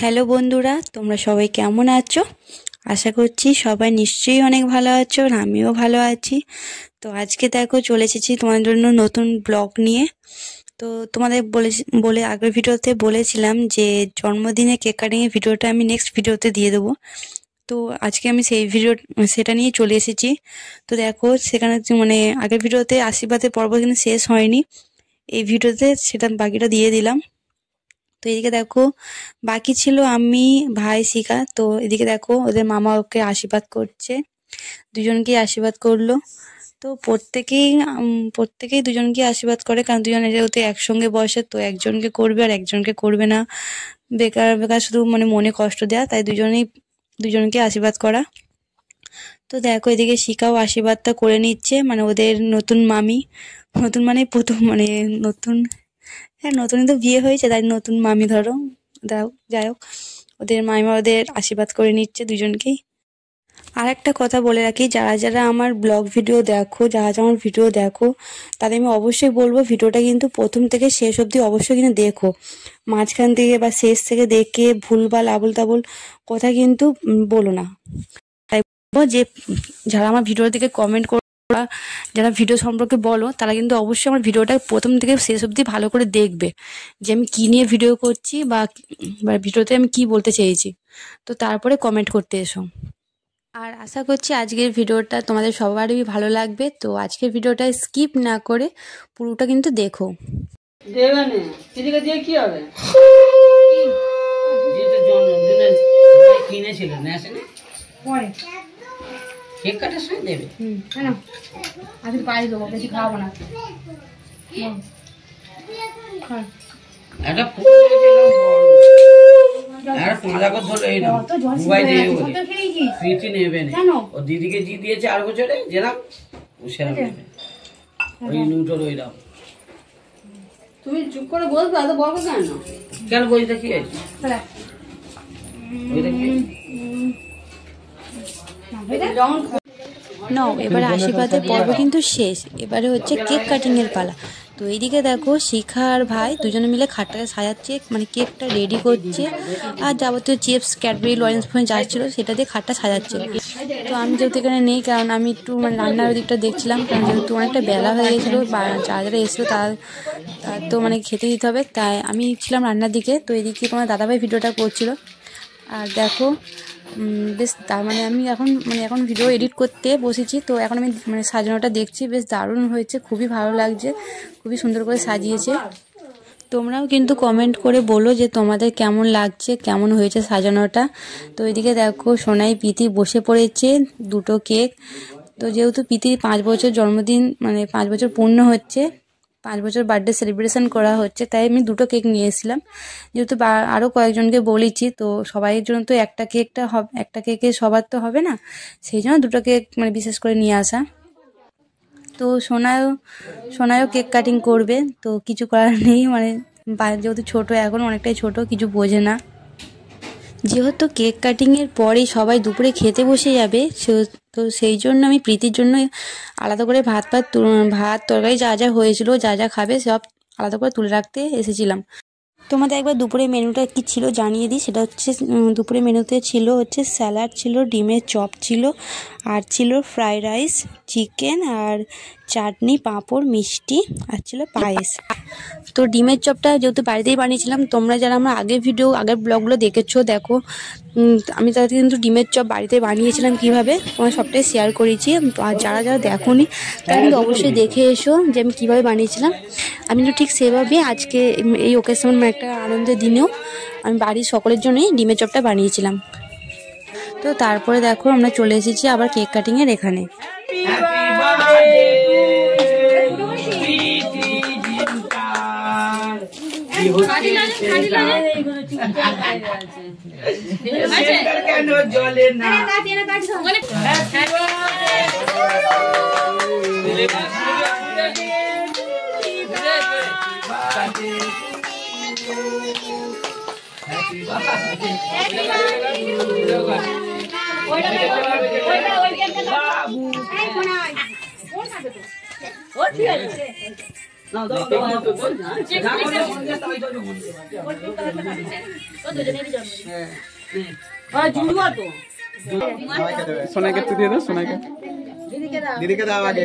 Hello বন্ধুরা, তোমরা সবাই কেমন আছো? আশা করছি সবাই নিশ্চয়ই অনেক ভালো আছো, আর আমিও ভালো আছি। তো আজকে দেখো চলে এসেছি তোমাদের জন্য নতুন ব্লগ নিয়ে। তো তোমাদের বলে আগের ভিডিওতে বলেছিলাম যে জন্মদিনে কেক কাটিংয়ের ভিডিওটা আমি নেক্সট ভিডিওতে দিয়ে দেবো। তো আজকে আমি সেটা নিয়ে চলে এসেছি। তো দেখো সেখানে মানে আগের ভিডিওতে আশীর্বাদের পর্ব কিন্তু শেষ হয়নি, এই ভিডিওতে সেটা বাকিটা দিয়ে দিলাম। তো এদিকে দেখো বাকি ছিল আমি, ভাই, শিখা। তো এদিকে দেখো ওদের মামা ওকে আশীর্বাদ করছে, দুজনকেই আশীর্বাদ করলো। তো প্রত্যেকেই দুজনকে আশীর্বাদ করে, কারণ দুজনে যেহেতু একসঙ্গে বসে, তো একজনকে করবে আর একজনকে করবে না, বেকার বেকার শুধু মানে মনে কষ্ট দেয়া, তাই দুজনকে আশীর্বাদ করা। তো দেখো এদিকে শিখাও আশীর্বাদটা করে নিচ্ছে, মানে ওদের নতুন মামি, নতুন মানে প্রথম মানে নতুন, হ্যাঁ নতুনই তো বিয়ে হয়েছে, তাই নতুন মামি ধরো। যাই হোক, ওদের মামিমা ওদের আশীর্বাদ করে নিচ্ছে দুজনকেই। আর একটা কথা বলে রাখি, যারা যারা আমার ব্লগ ভিডিও দেখো, আমার ভিডিও দেখো, তাদের আমি অবশ্যই বলবো ভিডিওটা কিন্তু প্রথম থেকে শেষ অবধি অবশ্যই কিন্তু দেখো। মাঝখান থেকে বা শেষ থেকে দেখে ভুলভাল আবল তাবল কথা কিন্তু বলো না। তাই বলবো যে যারা আমার ভিডিওর দিকে কমেন্ট করো, যারা ভিডিও সম্পর্কে বলো, তারা কিন্তু অবশ্যই আমার ভিডিওটা প্রথম থেকে শেষ অবধি ভালো করে দেখবে, যে আমি কি নিয়ে ভিডিও করছি বা ভিডিওতে আমি কি বলতে চেয়েছি। তো তারপরে কমেন্ট করতে এসো। আর আশা করছি আজকের ভিডিওটা তোমাদের সবারই ভালো লাগবে। তো আজকের ভিডিওটা স্কিপ না করে পুরোটা কিন্তু দেখো। কি হবে কিনেছিল কেক কাটার সময় দেবে। আজকে পাই দেবো, বেশি খাওয়াবো না। একটা ও দিদিকে জি দিয়েছে 8 বছরে, যেরাম ও সেরাম নেবে, ওই নুটোর ওইরাম। তুমি চুপ করে বলবে, এত বলবো কেন বইটা কি আছে? নাও এবারে আশীর্বাদের পর্ব কিন্তু শেষ, এবারে হচ্ছে কেক কাটিং এর পালা। তো এইদিকে দেখো শিখা আর ভাই দুজনে মিলে খাটটাকে সাজাচ্ছে, মানে কেকটা রেডি করছে, আর যাবতীয় চিপস, ক্যাডবেরি, লরেন্স ফোন যা ছিল সেটা দিয়ে খাটটা সাজাচ্ছে। তো আমি যেহেতু এখানে নেই, কারণ আমি একটু মানে রান্নার দিকটা দেখছিলাম, কারণ যেহেতু অনেকটা বেলা হয়ে গেছিলো, যারা যারা এসেছিলো তার তো মানে খেতে দিতে হবে, তাই আমি ছিলাম রান্নার দিকে। তো এদিকে তোমার দাদাভাই ভিডিওটা করছিল। আর দেখো বেশ তার মানে আমি এখন ভিডিও এডিট করতে বসেছি। তো এখন আমি মানে সাজানোটা দেখছি, বেশ দারুণ হয়েছে, খুবই ভালো লাগছে, খুবই সুন্দর করে সাজিয়েছে। তোমরাও কিন্তু কমেন্ট করে বলো যে তোমাদের কেমন লাগছে, কেমন হয়েছে সাজানোটা। তো এদিকে দেখো সোনাই প্রীতি বসে পড়েছে, দুটো কেক। তো যেহেতু প্রীতির 5 বছর জন্মদিন, মানে 5 বছর পূর্ণ হচ্ছে, 5 বছর বার্থডে সেলিব্রেশন করা হচ্ছে, তাই আমি দুটো কেক নিয়ে এসেছিলাম। যেহেতু আরও কয়েকজনকে বলেছি, তো সবাই জন্য তো একটা কেকে সবার তো হবে না, সেই জন্য দুটো কেক মানে বিশেষ করে নিয়ে আসা। তো সোনায়ও কেক কাটিং করবে, তো কিছু করার নেই, মানে যেহেতু ছোটো, এখন অনেকটাই ছোট, কিছু বোঝে না। যেহেতু কেক কাটিংয়ের পরেই সবাই দুপুরে খেতে বসে যাবে, তো সেই জন্য আমি প্রীতির জন্য আলাদা করে ভাত তরকারি যা যা হয়েছিল, যা যা খাবে সব আলাদা করে তুলে রাখতে এসেছিলাম। তোমাদের একবার দুপুরে মেনুটা কি ছিল জানিয়ে দিই। সেটা হচ্ছে দুপুরে মেনুতে ছিল হচ্ছে স্যালাড ছিল, ডিমের চপ ছিল, আর ছিল ফ্রাইড রাইস, চিকেন, আর চাটনি, পাঁপড়, মিষ্টি, আর ছিল পায়েস। তো ডিমের চপটা যেহেতু বাড়িতেই বানিয়েছিলাম, তোমরা যারা আমার আগের ব্লগগুলো দেখেছো দেখো, আমি তাদের কিন্তু ডিমের চপ বাড়িতে বানিয়েছিলাম কীভাবে, তোমার সবটাই শেয়ার করেছি। আর যারা যারা দেখোনি তারা কিন্তু অবশ্যই দেখে এসো যে আমি কীভাবে বানিয়েছিলাম। আমি তো ঠিক সেভাবে আজকে এই ওকেশন একটা আনন্দের দিনেও আমি বাড়ির সকলের জন্যই ডিমের চপটা বানিয়েছিলাম। তো তারপরে দেখো আমরা চলে এসেছি আবার কেক কাটিংয়ের এখানে। জলে না সোনাকে তুই দিয়ে দাও, সোনাকে দিদিকে দাও আগে।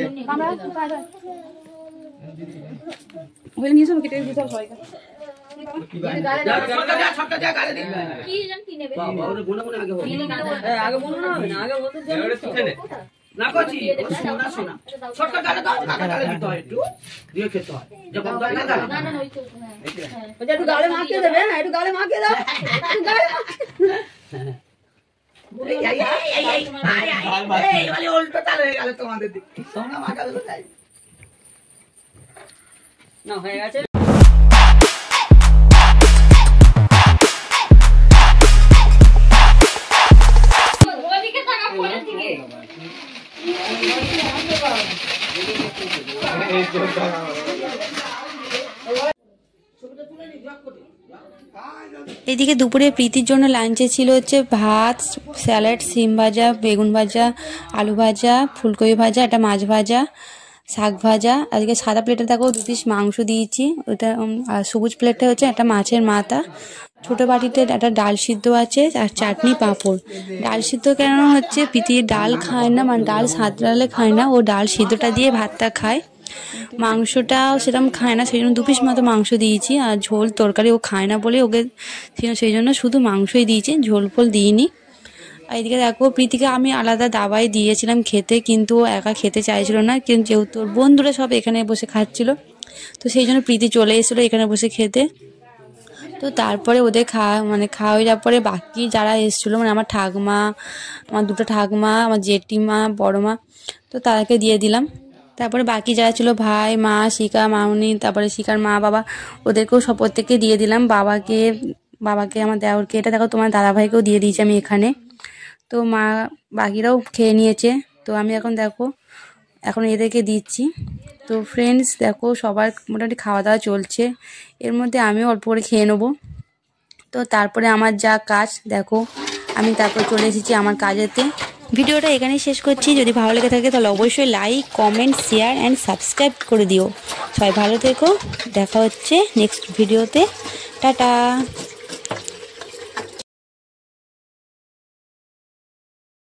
উল্টো তাল হয়ে গেল তোমাদের দিক, তোমরা মাখাবে কোথায়? না হয়ে গেছে। এদিকে দুপুরে প্রীতির জন্য লাঞ্চে ছিল হচ্ছে ভাত, স্যালাড, সিম ভাজা, বেগুন ভাজা, আলু ভাজা, ফুলকপি ভাজা, একটা মাছ ভাজা, শাক ভাজা। আজকে সাদা প্লেটে দেখো 2 পিস মাংস দিয়েছি, ওটা। আর সবুজ প্লেটটা হচ্ছে একটা মাছের মাথা, ছোটো বাটিতে একটা ডাল সিদ্ধ আছে, আর চাটনি, পাঁপড়। ডাল সিদ্ধ কেন হচ্ছে প্রীতি ডাল খায় না, মানে ডাল সাঁতরালে খায় না, ও ডাল সিদ্ধটা দিয়ে ভাতটা খায়। মাংসটাও সেরকম খায় না, সেই জন্য 2 পিস মতো মাংস দিয়েছি। আর ঝোল তরকারি ও খায় না বলে ওকে সেই জন্য শুধু মাংসই দিয়েছি, ঝোল ফোল দিইনি। আর এদিকে দেখো প্রীতিকে আমি আলাদা দাবাই দিয়েছিলাম খেতে, কিন্তু ও একা খেতে চাইছিল না, কিন্তু যেহেতু ওর বন্ধুরা সব এখানে বসে খাচ্ছিল, তো সেই জন্য প্রীতি চলে এসেছিলো এখানে বসে খেতে। তো তারপরে ওদের খাওয়া হয়ে যাওয়ার পরে বাকি যারা এসেছিলো, মানে আমার ঠাকুমা, আমার 2টো ঠাকুমা, আমার জেঠিমা, বড় মা, তো তাদেরকে দিয়ে দিলাম। তারপরে বাকি যারা ছিল ভাই, মা, শিখা, মামনি, তারপরে শিখার মা বাবা, ওদেরকেও সব প্রত্যেককে দিয়ে দিলাম। বাবাকে আমার দেওরকে, এটা দেখো তোমার দাদাভাইকেও দিয়ে দিয়েছি আমি এখানে। তো মা বাকিরাও খেয়ে নিয়েছে। তো আমি এখন এদেরকে দিচ্ছি। তো ফ্রেন্ডস দেখো সবার মোটামুটি খাওয়া দাওয়া চলছে, এর মধ্যে আমিও অল্প করে খেয়ে নেবো। তো তারপরে আমার যা কাজ দেখো, আমি তারপর চলে এসেছি আমার কাজেতে। ভিডিওটা এখানেই শেষ করছি। যদি ভালো লেগে থাকে তাহলে অবশ্যই like, comment, share and subscribe করে দিও। সবাই ভালো থেকো, দেখা হচ্ছে নেক্সট ভিডিওতে। টাটা।